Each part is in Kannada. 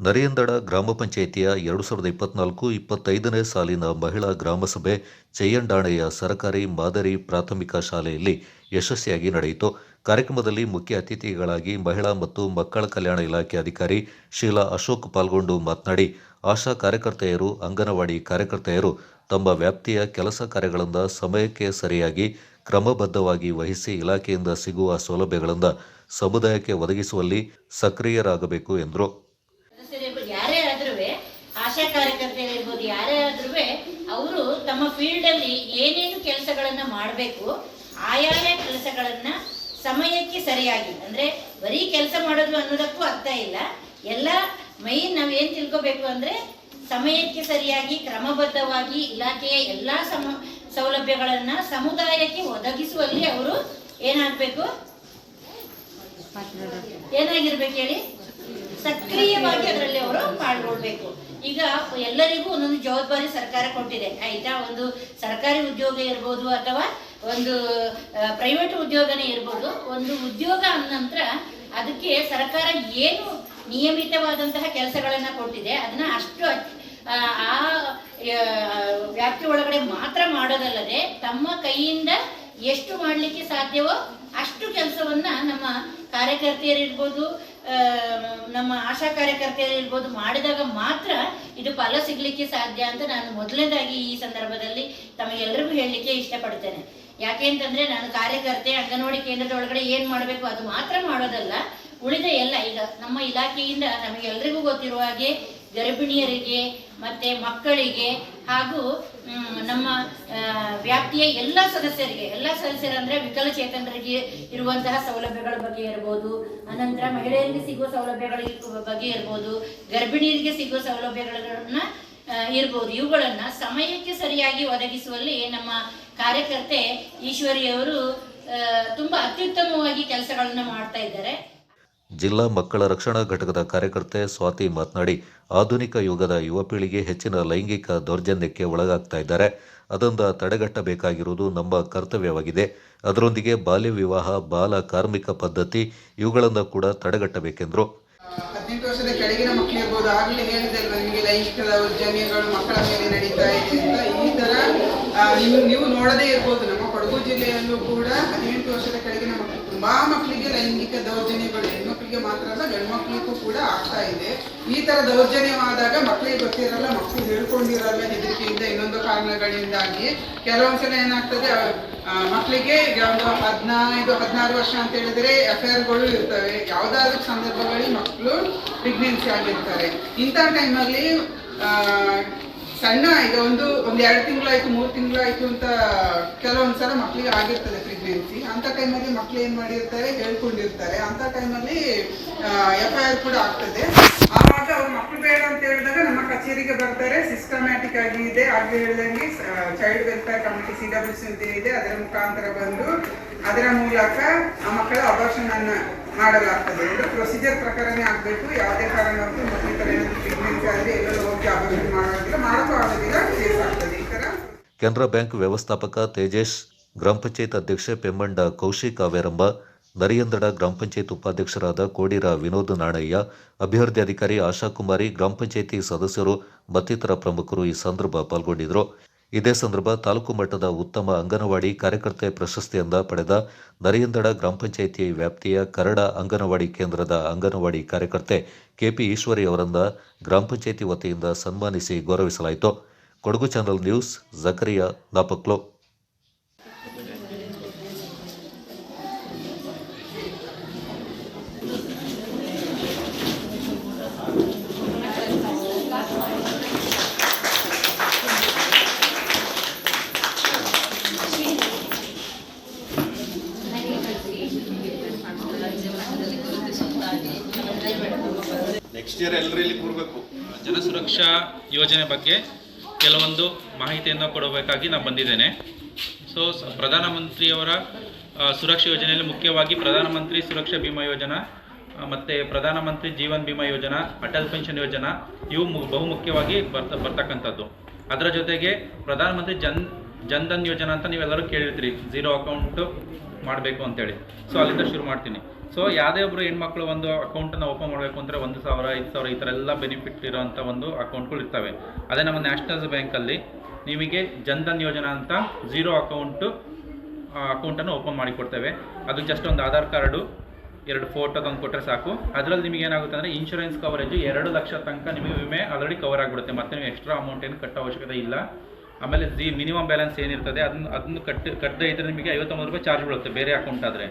ನರಿಯಂದಡ ಗ್ರಾಮ ಪಂಚಾಯಿತಿಯ 2024-25ನೇ ಸಾಲಿನ ಮಹಿಳಾ ಗ್ರಾಮಸಭೆ ಚೆಯ್ಯಂಡಾಣೆಯ ಸರ್ಕಾರಿ ಮಾದರಿ ಪ್ರಾಥಮಿಕ ಶಾಲೆಯಲ್ಲಿ ಯಶಸ್ವಿಯಾಗಿ ನಡೆಯಿತು. ಕಾರ್ಯಕ್ರಮದಲ್ಲಿ ಮುಖ್ಯ ಅತಿಥಿಗಳಾಗಿ ಮಹಿಳಾ ಮತ್ತು ಮಕ್ಕಳ ಕಲ್ಯಾಣ ಇಲಾಖೆ ಅಧಿಕಾರಿ ಶೀಲಾ ಅಶೋಕ್ ಪಾಲ್ಗೊಂಡು ಮಾತನಾಡಿ, ಆಶಾ ಕಾರ್ಯಕರ್ತೆಯರು, ಅಂಗನವಾಡಿ ಕಾರ್ಯಕರ್ತೆಯರು ತಮ್ಮ ವ್ಯಾಪ್ತಿಯ ಕೆಲಸ ಕಾರ್ಯಗಳನ್ನು ಸಮಯಕ್ಕೆ ಸರಿಯಾಗಿ ಕ್ರಮಬದ್ಧವಾಗಿ ವಹಿಸಿ ಇಲಾಖೆಯಿಂದ ಸಿಗುವ ಸೌಲಭ್ಯಗಳನ್ನು ಸಮುದಾಯಕ್ಕೆ ಒದಗಿಸುವಲ್ಲಿ ಸಕ್ರಿಯರಾಗಬೇಕು ಎಂದರು. ಯಾರೇ ಆದ್ರೂ ಆಶಾ ಕಾರ್ಯಕರ್ತೆಯರಿರ್ಬೋದು, ಯಾರೇ ಆದ್ರೂ ಅವರು ತಮ್ಮ ಫೀಲ್ಡ್ ಅಲ್ಲಿ ಏನೇನು ಕೆಲಸಗಳನ್ನ ಮಾಡಬೇಕು, ಆಯಾಯ ಕೆಲಸಗಳನ್ನ ಸಮಯಕ್ಕೆ ಸರಿಯಾಗಿ, ಅಂದ್ರೆ ಬರೀ ಕೆಲಸ ಮಾಡೋದು ಅನ್ನೋದಕ್ಕೂ ಅರ್ಥ ಇಲ್ಲ. ಎಲ್ಲ ಮೈನ್ ನಾವೇನ್ ತಿಳ್ಕೋಬೇಕು ಅಂದ್ರೆ ಸಮಯಕ್ಕೆ ಸರಿಯಾಗಿ ಕ್ರಮಬದ್ಧವಾಗಿ ಇಲಾಖೆಯ ಎಲ್ಲಾ ಸೌಲಭ್ಯಗಳನ್ನ ಸಮುದಾಯಕ್ಕೆ ಒದಗಿಸುವಲ್ಲಿ ಅವರು ಏನಾಗಿರ್ಬೇಕು ಹೇಳಿ, ಸಕ್ರಿಯವಾಗಿ ಅದರಲ್ಲಿ ಅವರು ಪಾಲ್ಗೊಳ್ಬೇಕು. ಈಗ ಎಲ್ಲರಿಗೂ ಒಂದೊಂದು ಜವಾಬ್ದಾರಿ ಸರ್ಕಾರ ಕೊಟ್ಟಿದೆ, ಆಯ್ತಾ. ಒಂದು ಸರ್ಕಾರಿ ಉದ್ಯೋಗ ಇರ್ಬೋದು ಅಥವಾ ಒಂದು ಪ್ರೈವೇಟ್ ಉದ್ಯೋಗನೇ ಇರ್ಬೋದು. ಒಂದು ಉದ್ಯೋಗ ಅಂದ ನಂತರ ಅದಕ್ಕೆ ಸರ್ಕಾರ ಏನು ನಿಯಮಿತವಾದಂತಹ ಕೆಲಸಗಳನ್ನ ಕೊಟ್ಟಿದೆ ಅದನ್ನ ಅಷ್ಟು ಆ ವ್ಯಾಪ್ತಿ ಒಳಗಡೆ ಮಾತ್ರ ಮಾಡೋದಲ್ಲದೆ ತಮ್ಮ ಕೈಯಿಂದ ಎಷ್ಟು ಮಾಡಲಿಕ್ಕೆ ಸಾಧ್ಯವೋ ಅಷ್ಟು ಕೆಲಸವನ್ನ ನಮ್ಮ ಕಾರ್ಯಕರ್ತೆಯರಿರ್ಬೋದು, ನಮ್ಮ ಆಶಾ ಕಾರ್ಯಕರ್ತೆಯರಿರ್ಬೋದು ಮಾಡಿದಾಗ ಮಾತ್ರ ಇದು ಫಲ ಸಿಗ್ಲಿಕ್ಕೆ ಸಾಧ್ಯ ಅಂತ ನಾನು ಮೊದಲನೇದಾಗಿ ಈ ಸಂದರ್ಭದಲ್ಲಿ ತಮಗೆಲ್ಲರಿಗೂ ಹೇಳಲಿಕ್ಕೆ ಇಷ್ಟಪಡ್ತೇನೆ. ಯಾಕೆ ಅಂತಂದ್ರೆ ನಾನು ಕಾರ್ಯಕರ್ತೆ, ಅಂಗನವಾಡಿ ಕೇಂದ್ರದ ಒಳಗಡೆ ಏನ್ ಮಾಡಬೇಕು ಅದು ಮಾತ್ರ ಮಾಡೋದಲ್ಲ, ಉಳಿದ ಎಲ್ಲ ಈಗ ನಮ್ಮ ಇಲಾಖೆಯಿಂದ ನಮಗೆಲ್ಲರಿಗೂ ಗೊತ್ತಿರುವ ಹಾಗೆ ಗರ್ಭಿಣಿಯರಿಗೆ ಮತ್ತೆ ಮಕ್ಕಳಿಗೆ ಹಾಗೂ ನಮ್ಮ ವ್ಯಾಪ್ತಿಯ ಎಲ್ಲ ಸದಸ್ಯರಂದ್ರೆ ವಿಕಲಚೇತನರಿಗೆ ಇರುವಂತಹ ಸೌಲಭ್ಯಗಳ ಬಗ್ಗೆ ಇರ್ಬೋದು, ಅನಂತರ ಮಹಿಳೆಯರಿಗೆ ಸಿಗುವ ಸೌಲಭ್ಯಗಳ ಬಗ್ಗೆ ಇರ್ಬೋದು, ಗರ್ಭಿಣಿಯರಿಗೆ ಸಿಗುವ ಸೌಲಭ್ಯಗಳನ್ನ ಇರ್ಬೋದು, ಇವುಗಳನ್ನ ಸಮಯಕ್ಕೆ ಸರಿಯಾಗಿ ಒದಗಿಸುವಲ್ಲಿ ನಮ್ಮ ಕಾರ್ಯಕರ್ತೆ ಈಶ್ವರಿಯವರು ತುಂಬಾ ಅತ್ಯುತ್ತಮವಾಗಿ ಕೆಲಸಗಳನ್ನ ಮಾಡ್ತಾ ಇದ್ದಾರೆ. ಜಿಲ್ಲಾ ಮಕ್ಕಳ ರಕ್ಷಣಾ ಘಟಕದ ಕಾರ್ಯಕರ್ತೆ ಸ್ವಾತಿ ಮಾತನಾಡಿ, ಆಧುನಿಕ ಯುಗದ ಯುವ ಪೀಳಿಗೆ ಹೆಚ್ಚಿನ ಲೈಂಗಿಕ ದೌರ್ಜನ್ಯಕ್ಕೆ ಒಳಗಾಗ್ತಾ ಇದ್ದಾರೆ. ಅದನ್ನು ತಡೆಗಟ್ಟಬೇಕಾಗಿರುವುದು ನಮ್ಮ ಕರ್ತವ್ಯವಾಗಿದೆ. ಅದರೊಂದಿಗೆ ಬಾಲ್ಯ ವಿವಾಹ, ಬಾಲ ಕಾರ್ಮಿಕ ಪದ್ಧತಿ ಇವುಗಳನ್ನು ಕೂಡ ತಡೆಗಟ್ಟಬೇಕೆಂದರು. 18 ವರ್ಷದ ಕೆಳಗಿನ ಮಕ್ಕಳಿರ್ಬೋದು, ಆಗಲೇ ಹೇಳಿದಲ್ವ ನಿಮಗೆ ಲೈಂಗಿಕ ದೌರ್ಜನ್ಯಗಳು ಮಕ್ಕಳ ಮೇಲೆ ನಡೀತಾ ಇದೆ ಅಂತ. ಈ ತರ ನೀವು ನೋಡದೇ ಇರ್ಬೋದು, ನಮ್ಮ ಕೊಡಗು ಜಿಲ್ಲೆಯಲ್ಲೂ ಕೂಡ 18 ವರ್ಷದ ಕೆಳಗಿನ ಮಕ್ಕಳು ತುಂಬಾ ಮಕ್ಕಳಿಗೆ ಲೈಂಗಿಕ ದೌರ್ಜನ್ಯಗಳು ಹೆಣ್ಮಕ್ಳಿಗೆ ಮಾತ್ರ ಅಲ್ಲ ಗಂಡು ಮಕ್ಕಳಿಗೂ ಕೂಡ ಆಗ್ತಾ ಇದೆ. ಈ ತರ ದೌರ್ಜನ್ಯವಾದಾಗ ಮಕ್ಕಳಿಗೆ ಗೊತ್ತಿರಲ್ಲ, ಮಕ್ಕಳು ಹೇಳ್ಕೊಂಡಿರಲ್ಲ ಹೆದರಿಕೆಯಿಂದ, ಇನ್ನೊಂದು ಕಾರಣಗಳಿಂದಾಗಿ ಕೆಲವೊಂದ್ಸಲ ಏನಾಗ್ತದೆ, ಮಕ್ಕಳಿಗೆ ಒಂದು 15-16 ವರ್ಷ ಅಂತ ಹೇಳಿದ್ರೆ FIR-ಗಳು ಇರ್ತವೆ. ಯಾವ್ದಾದ್ರು ಸಂದರ್ಭಗಳಲ್ಲಿ ಮಕ್ಕಳು ಪ್ರೆಗ್ನೆನ್ಸಿ ಆಗಿರ್ತಾರೆ. ಇಂಥ ಟೈಮಲ್ಲಿ ಸಣ್ಣ ಈಗ ಒಂದು 2 ತಿಂಗಳಾಯ್ತು 3 ತಿಂಗಳಾಯ್ತು ಅಂತ ಕೆಲವೊಂದ್ಸಲ ಮಕ್ಕಳಿಗೆ ಆಗಿರ್ತದೆ ಪ್ರೆಗ್ನೆನ್ಸಿ. ಅಂತ ಟೈಮಲ್ಲಿ ಮಕ್ಕಳು ಏನ್ ಮಾಡಿರ್ತಾರೆ, ಹೇಳ್ಕೊಂಡಿರ್ತಾರೆ. ಅಂತ ಟೈಮಲ್ಲಿ FIR ಕೂಡ ಆಗ್ತದೆ. ಆವಾಗ ಅವ್ರು ಮಕ್ಕಳು ಬೇಡ ಅಂತ ಹೇಳಿದಾಗ ನಮ್ಮ ಕಚೇರಿಗೆ ಬರ್ತಾರೆ. ಸಿಸ್ಟಮ್ಯಾಟಿಕ್ ಆಗಿ ಇದೆ, ಆಗ್ಲೇ ಹೇಳಿದಂಗೆ ಚೈಲ್ಡ್ ವೆಲ್ಫೇರ್ ಕಮಿಟಿ CWC ಅಂತ ಇದೆ, ಅದರ ಮುಖಾಂತರ ಬಂದು ಅದರ ಮೂಲಕ ಆ ಮಕ್ಕಳ ಅಬಾರ್ಷನ್ ಅನ್ನ ಮಾಡಲಾಗ್ತದೆ. ಇದು ಪ್ರೊಸೀಜರ್ ಪ್ರಕಾರನೇ ಆಗ್ಬೇಕು. ಯಾವುದೇ ಕಾರಣಕ್ಕೂ ಮಕ್ಕಳ ಪ್ರೆಗ್ನೆನ್ಸಿ ಆದ್ರೆ ಎಲ್ಲರೂ ಹೋಗಿ ಅಬಾರ್ಷನ್ ಮಾಡೋಕ್ಕೂ ಆಗೋದಿಲ್ಲ, ಕೇಸ್ ಆಗ್ತದೆ. ಈ ತರ ಕೆನರಾ ಬ್ಯಾಂಕ್ ವ್ಯವಸ್ಥಾಪಕ ತೇಜೇಶ್, ಗ್ರಾಮ ಪಂಚಾಯತ್ ಅಧ್ಯಕ್ಷೆ ಪೆಮ್ಮಂಡ ಕೌಶಿಕ್ ಅವೇರಂಬ, ನರಿಯಂದಡ ಗ್ರಾಮ ಪಂಚಾಯತ್ ಉಪಾಧ್ಯಕ್ಷರಾದ ಕೋಡಿರ ವಿನೋದ್ ನಾಣಯ್ಯ, ಅಭಿವೃದ್ಧಿ ಅಧಿಕಾರಿ ಆಶಾಕುಮಾರಿ, ಗ್ರಾಮ ಪಂಚಾಯಿತಿ ಸದಸ್ಯರು ಮತ್ತಿತರ ಪ್ರಮುಖರು ಈ ಸಂದರ್ಭ ಪಾಲ್ಗೊಂಡಿದ್ದರು. ಇದೇ ಸಂದರ್ಭ ತಾಲೂಕು ಮಟ್ಟದ ಉತ್ತಮ ಅಂಗನವಾಡಿ ಕಾರ್ಯಕರ್ತೆ ಪ್ರಶಸ್ತಿಯಿಂದ ಪಡೆದ ನರಿಯಂದಡ ಗ್ರಾಮ ಪಂಚಾಯಿತಿ ವ್ಯಾಪ್ತಿಯ ಕರಡ ಅಂಗನವಾಡಿ ಕೇಂದ್ರದ ಅಂಗನವಾಡಿ ಕಾರ್ಯಕರ್ತೆ KP ಈಶ್ವರಿ ಅವರನ್ನ ಗ್ರಾಮ ಪಂಚಾಯಿತಿ ವತಿಯಿಂದ ಸನ್ಮಾನಿಸಿ ಗೌರವಿಸಲಾಯಿತು. Kodagu channel news, Zakariya ನಾಪಕ್ಲೋ. Next year ಎಲ್ಲರೂ ಇಲ್ಲಿ ಕೂರಬೇಕು. ಜನಸುರಕ್ಷಾ ಯೋಜನೆ ಬಗ್ಗೆ ಕೆಲವೊಂದು ಮಾಹಿತಿಯನ್ನು ಕೊಡಬೇಕಾಗಿ ನಾನು ಬಂದಿದ್ದೇನೆ. ಪ್ರಧಾನಮಂತ್ರಿಯವರ ಸುರಕ್ಷಾ ಯೋಜನೆಯಲ್ಲಿ ಮುಖ್ಯವಾಗಿ ಪ್ರಧಾನಮಂತ್ರಿ ಸುರಕ್ಷಾ ಬಿಮಾ ಯೋಜನಾ ಮತ್ತು ಪ್ರಧಾನಮಂತ್ರಿ ಜೀವನ್ ಬಿಮಾ ಯೋಜನಾ, ಅಟಲ್ ಪೆನ್ಷನ್ ಯೋಜನಾ ಇವು ಬಹುಮುಖ್ಯವಾಗಿ ಬರ್ತಕ್ಕಂಥದ್ದು. ಅದರ ಜೊತೆಗೆ ಪ್ರಧಾನಮಂತ್ರಿ ಜನ್ಧನ್ ಯೋಜನಾ ಅಂತ ನೀವೆಲ್ಲರೂ ಕೇಳಿರ್ತೀರಿ, 0 ಅಕೌಂಟು ಮಾಡಬೇಕು ಅಂತೇಳಿ. ಅಲ್ಲಿಂದ ಶುರು ಮಾಡ್ತೀನಿ. ಸೊ ಯಾವುದೇ ಒಬ್ಬರು ಹೆಣ್ಮಕ್ಳು ಒಂದು ಅಕೌಂಟನ್ನು ಓಪನ್ ಮಾಡಬೇಕು ಅಂದರೆ 1,000 5,000 ಈ ಥರ ಎಲ್ಲ ಬೆನಿಫಿಟ್ ಇರೋವಂಥ ಒಂದು ಅಕೌಂಟ್ಗಳು ಇರ್ತವೆ. ಅದೇ ನಮ್ಮ ನ್ಯಾಷನಲ್ ಬ್ಯಾಂಕಲ್ಲಿ ನಿಮಗೆ ಜನ್ಧನ್ ಯೋಜನಾ ಅಂತ 0 ಅಕೌಂಟನ್ನು ಓಪನ್ ಮಾಡಿ ಕೊಡ್ತೇವೆ. ಅದು ಜಸ್ಟ್ ಒಂದು ಆಧಾರ್ ಕಾರ್ಡು 2 ಫೋಟೋ ತಂದು ಕೊಟ್ಟರೆ ಸಾಕು. ಅದರಲ್ಲಿ ನಿಮಗೆ ಏನಾಗುತ್ತೆ ಅಂದರೆ ಇನ್ಶೂರೆನ್ಸ್ ಕವರೇಜು 2 ಲಕ್ಷ ತನಕ ನಿಮಗೆ ವಿಮೆ ಆಲ್ರೆಡಿ ಕವರ್ ಆಗಿಬಿಡುತ್ತೆ. ಮತ್ತು ನೀವು ಎಕ್ಸ್ಟ್ರಾ ಅಮೌಂಟ್ ಏನು ಕಟ್ಟೋ ಅವಶ್ಯಕತೆ ಇಲ್ಲ. ಆಮೇಲೆ ಮಿನಿಮಮ್ ಬ್ಯಾಲೆನ್ಸ್ ಏನಿರ್ತದೆ ಅದನ್ನು ಕಟ್ಟದೇ ಇದ್ದರೆ ನಿಮಗೆ 59 ರೂಪಾಯಿ ಚಾರ್ಜ್ ಬೀಳುತ್ತೆ ಬೇರೆ ಅಕೌಂಟ್ ಆದರೆ.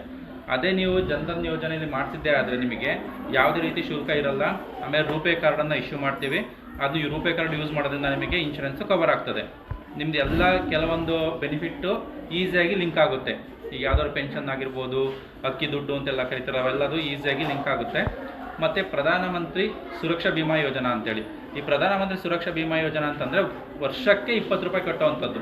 ಅದೇ ನೀವು ಜನ್ಧನ್ ಯೋಜನೆಯಲ್ಲಿ ಮಾಡಿಸಿದ್ದೇ ಆದರೆ ನಿಮಗೆ ಯಾವುದೇ ರೀತಿ ಶುಲ್ಕ ಇರಲ್ಲ. ಆಮೇಲೆ ರೂಪೇ ಕಾರ್ಡನ್ನು ಇಶ್ಯೂ ಮಾಡ್ತೀವಿ. ಅದು ರೂಪೇ ಕಾರ್ಡ್ ಯೂಸ್ ಮಾಡೋದ್ರಿಂದ ನಿಮಗೆ ಇನ್ಶೂರೆನ್ಸ್ ಕವರ್ ಆಗ್ತದೆ. ನಿಮ್ಮದು ಎಲ್ಲ ಕೆಲವೊಂದು ಬೆನಿಫಿಟ್ಟು ಈಸಿಯಾಗಿ ಲಿಂಕ್ ಆಗುತ್ತೆ. ಈಗ ಯಾವುದಾದ್ರು ಪೆನ್ಷನ್ ಆಗಿರ್ಬೋದು, ಅಕ್ಕಿ ದುಡ್ಡು ಅಂತೆಲ್ಲ ಕರೀತಾರೆ, ಅವೆಲ್ಲದು ಈಸಿಯಾಗಿ ಲಿಂಕ್ ಆಗುತ್ತೆ. ಮತ್ತು ಪ್ರಧಾನಮಂತ್ರಿ ಸುರಕ್ಷಾ ಬಿಮಾ ಯೋಜನಾ ಅಂತೇಳಿ, ಈ ಪ್ರಧಾನಮಂತ್ರಿ ಸುರಕ್ಷಾ ಬಿಮಾ ಯೋಜನಾ ಅಂತಂದರೆ ವರ್ಷಕ್ಕೆ 20 ರೂಪಾಯಿ ಕಟ್ಟುವಂಥದ್ದು.